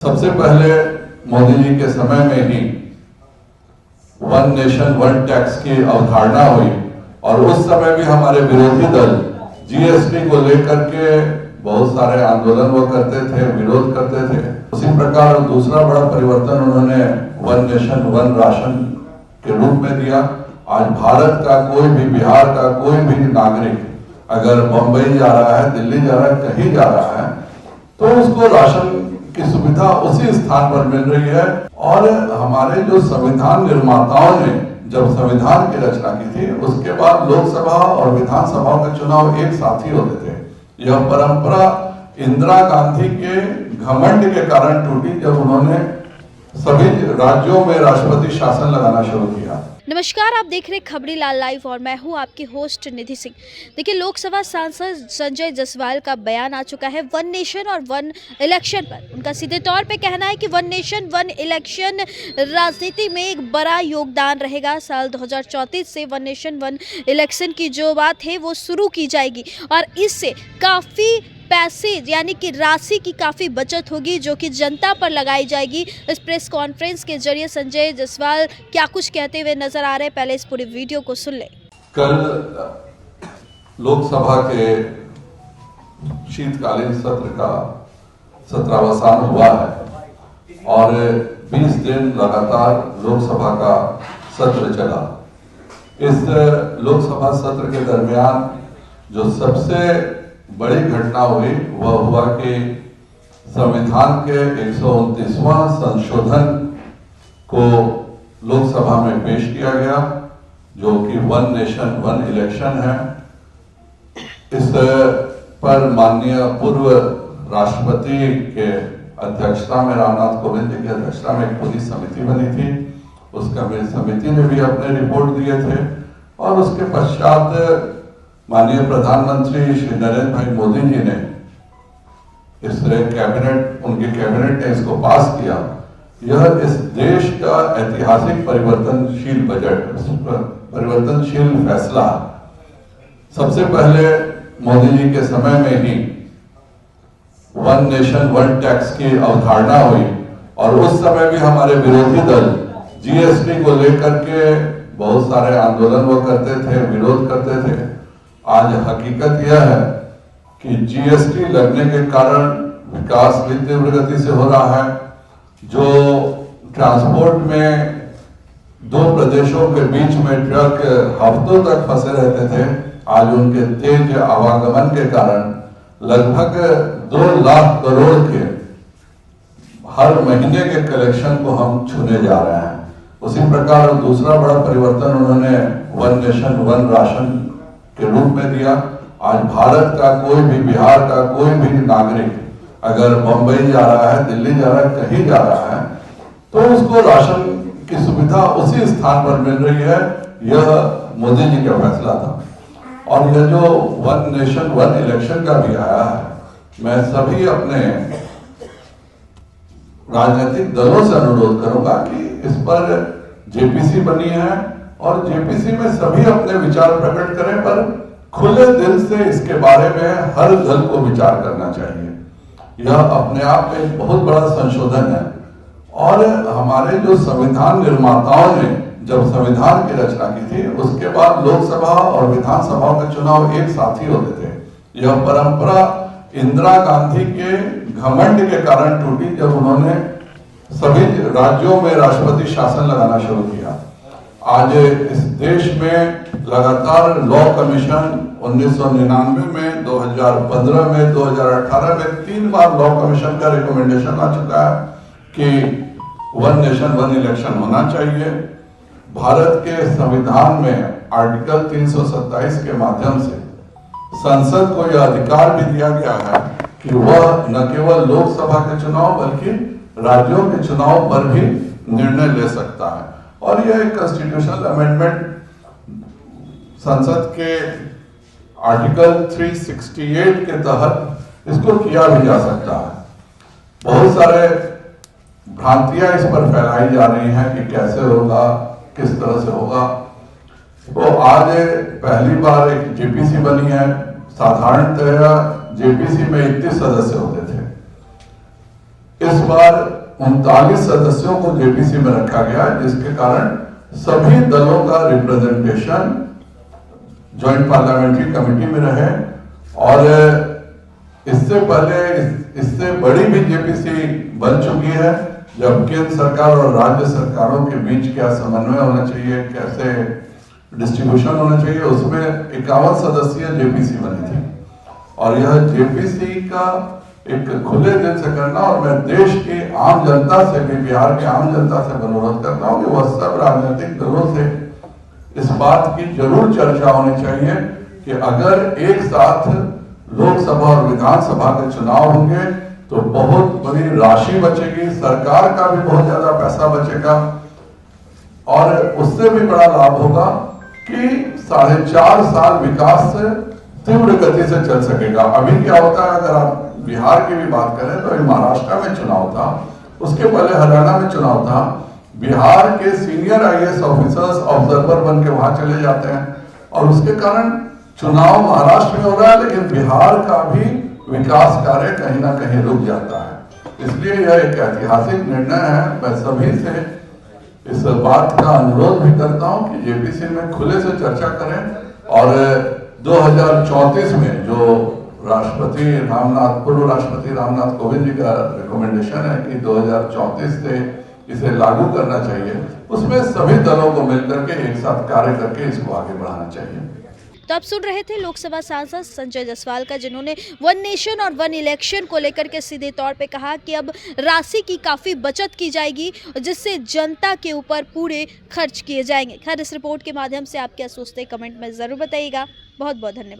सबसे पहले मोदी जी के समय में ही वन नेशन वन टैक्स की अवधारणा हुई और उस समय भी हमारे विरोधी दल जीएसटी को लेकर के बहुत सारे आंदोलन वो करते थे, विरोध करते थे। उसी प्रकार दूसरा बड़ा परिवर्तन उन्होंने वन नेशन वन राशन के रूप में दिया। आज भारत का कोई भी, बिहार का कोई भी नागरिक अगर बंबई जा रहा है, दिल्ली जा रहा है, कहीं जा रहा है तो उसको राशन की सुविधा उसी स्थान पर मिल रही है। और हमारे जो संविधान निर्माताओं ने जब संविधान की रचना की थी उसके बाद लोकसभा और विधानसभा के चुनाव एक साथ ही होते थे। यह परंपरा इंदिरा गांधी के घमंड के कारण टूटी जब उन्होंने सभी राज्यों में राष्ट्रपति शासन लगाना शुरू किया। नमस्कार, आप देख रहे खबरीलाल लाइव और मैं हूं आपकी होस्ट निधि सिंह। देखिए, लोकसभा सांसद संजय जायसवाल का बयान आ चुका है वन नेशन और वन इलेक्शन पर। उनका सीधे तौर पे कहना है कि वन नेशन वन इलेक्शन राजनीति में एक बड़ा योगदान रहेगा। साल 2034 से वन नेशन वन इलेक्शन की जो बात है वो शुरू की जाएगी और इससे काफ़ी पैसे यानी कि राशि की काफ़ी बचत होगी जो कि जनता पर लगाई जाएगी। इस प्रेस कॉन्फ्रेंस के जरिए संजय जायसवाल क्या कुछ कहते हुए नजर आ रहे हैं, पहले इस पूरी वीडियो को सुन लें। कल लोकसभा के शीतकालीन सत्र का सत्रावसान हुआ है और 20 दिन लगातार लोकसभा का सत्र चला। इस लोकसभा सत्र के दरमियान जो सबसे बड़ी घटना हुई वह हुआ कि संविधान के 129वां संशोधन को लोकसभा में पेश किया गया जो कि वन नेशन वन इलेक्शन है। इस पर माननीय पूर्व राष्ट्रपति के अध्यक्षता में, रामनाथ कोविंद जी की अध्यक्षता में एक पूरी समिति बनी थी। उस समिति ने भी अपने रिपोर्ट दिए थे और उसके पश्चात माननीय प्रधानमंत्री श्री नरेंद्र भाई मोदी जी ने उनके कैबिनेट ने इसको पास किया। यह इस देश का ऐतिहासिक परिवर्तनशील बजट, परिवर्तनशील फैसला सबसे पहले मोदी जी के समय में ही वन नेशन वन टैक्स की अवधारणा हुई और उस समय भी हमारे विरोधी दल जीएसटी को लेकर के बहुत सारे आंदोलन वो करते थे, विरोध करते थे। आज हकीकत यह है कि जीएसटी लगने के कारण विकास भी तीव्र गति से हो रहा है। जो ट्रांसपोर्ट में दो प्रदेशों के बीच में ट्रक हफ्तों तक फंसे रहते थे, आज उनके तेज आवागमन के कारण लगभग 2 लाख करोड़ के हर महीने के कलेक्शन को हम छूने जा रहे हैं। उसी प्रकार दूसरा बड़ा परिवर्तन उन्होंने वन नेशन वन राशन के रूप में दिया। आज भारत का कोई भी, बिहार का कोई भी नागरिक अगर बंबई जा रहा है, दिल्ली जा रहा है, कहीं जा रहा है तो उसको राशन की सुविधा उसी स्थान पर मिल रही है। यह मोदी जी का फैसला था। और यह जो वन नेशन वन इलेक्शन का भी आया है, मैं सभी अपने राजनीतिक दलों से अनुरोध करूंगा कि इस पर जेपीसी बनी है और जेपीसी में सभी अपने विचार प्रकट करें, पर खुले दिल से इसके बारे में हर दल को विचार करना चाहिए। यह अपने आप में एक बहुत बड़ा संशोधन है और हमारे जो संविधान निर्माताओं ने जब संविधान की रचना की थी उसके बाद लोकसभा और विधानसभा के चुनाव एक साथ ही होते थे। यह परंपरा इंदिरा गांधी के घमंड के कारण टूटी जब उन्होंने सभी राज्यों में राष्ट्रपति शासन लगाना शुरू किया। आज इस देश में लगातार लॉ कमीशन 1999 में, 2015 में, 2018 में 3 बार लॉ कमीशन का रिकमेंडेशन आ चुका है कि वन नेशन वन इलेक्शन होना चाहिए। भारत के संविधान में आर्टिकल 327 के माध्यम से संसद को यह अधिकार भी दिया गया है कि वह न केवल लोकसभा के चुनाव बल्कि राज्यों के चुनाव पर भी निर्णय ले सकता है। और यह एक कॉन्स्टिट्यूशनल अमेंडमेंट संसद के आर्टिकल 368 के तहत इसको किया भी जा सकता है। बहुत सारे भ्रांतियां इस पर फैलाई जा रही हैं कि कैसे होगा, किस तरह से होगा। तो आज पहली बार एक जेपीसी बनी है। साधारणतः जेपीसी में 31 सदस्य होते थे। इस बार 39 सदस्यों को जेपीसी में रखा गया, जिसके कारण सभी दलों का रिप्रेजेंटेशन ज्वाइंट पार्लियामेंट्री कमेटी में रहे। और इससे पहले इससे बड़ी भी जेपीसी बन चुकी है, जब केंद्र सरकार और राज्य सरकारों के बीच क्या समन्वय होना चाहिए, कैसे डिस्ट्रीब्यूशन होना चाहिए, उसमें 51 सदस्यीय जेपीसी बनी थी। और यह जेपीसी का एक खुले दिल से करना, और मैं देश की आम जनता से भी, बिहार की आम जनता से अनुरोध करता हूं कि वह सब राजनीतिक दलों से इस बात की जरूर चर्चा होनी चाहिए कि अगर एक साथ लोकसभा और विधानसभा के चुनाव होंगे तो बहुत बड़ी राशि बचेगी, सरकार का भी बहुत ज्यादा पैसा बचेगा, और उससे भी बड़ा लाभ होगा कि 4.5 साल विकास से तीव्र गति से चल सकेगा। अभी क्या होता है, अगर आप बिहार की भी बात करें तो महाराष्ट्र में चुनाव था, उसके पहले हरियाणा में चुनाव था, बिहार के सीनियर आईएएस ऑफिसर्स ऑब्जर्वर बन के वहां चले जाते हैं, और उसके कारण चुनाव महाराष्ट्र में हो रहा है, लेकिन बिहार का भी विकास कार्य कहीं ना कहीं रुक जाता है। इसलिए यह एक ऐतिहासिक निर्णय है। मैं सभी से इस बात का अनुरोध भी करता हूं कि जेपीसी में खुले से चर्चा करें, और 2034 में जो पूर्व राष्ट्रपति रामनाथ कोविंद जी का रिकमेंडेशन है कि 2034 से इसे लागू करना चाहिए, उसमें सभी दलों को मिलकर के एक साथ कार्य करके इसको आगे बढ़ाना चाहिए। तो आप सुन रहे थे लोकसभा सांसद संजय जायसवाल का, जिन्होंने वन नेशन और वन इलेक्शन को लेकर के सीधे तौर पे कहा कि अब राशि की काफ़ी बचत की जाएगी, जिससे जनता के ऊपर पूरे खर्च किए जाएंगे। खैर, इस रिपोर्ट के माध्यम से आप क्या सोचते हैं, कमेंट में ज़रूर बताइएगा। बहुत बहुत धन्यवाद।